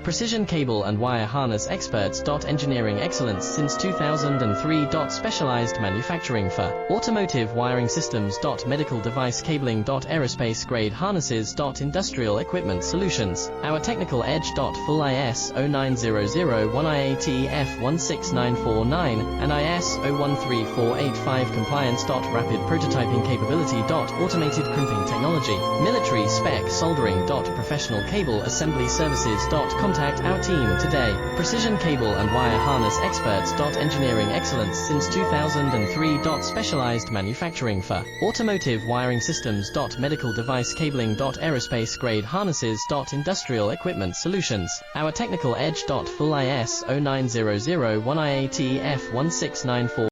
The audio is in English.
Precision cable and wire harness experts. Engineering excellence since 2003. Specialized manufacturing for automotive wiring systems. Medical device cabling. Aerospace grade harnesses. Industrial equipment solutions. Our technical edge. Full ISO 9001 IATF 16949 and ISO 13485 compliance. Rapid prototyping capability. Automated crimping technology. Military spec soldering. Professional cable assembly services. Contact our team today. Precision cable and wire harness experts. Engineering excellence since 2003. Specialized manufacturing for automotive wiring systems. Medical device cabling. Aerospace grade harnesses. Industrial equipment solutions. Our technical edge. Full ISO 9001 IATF 1694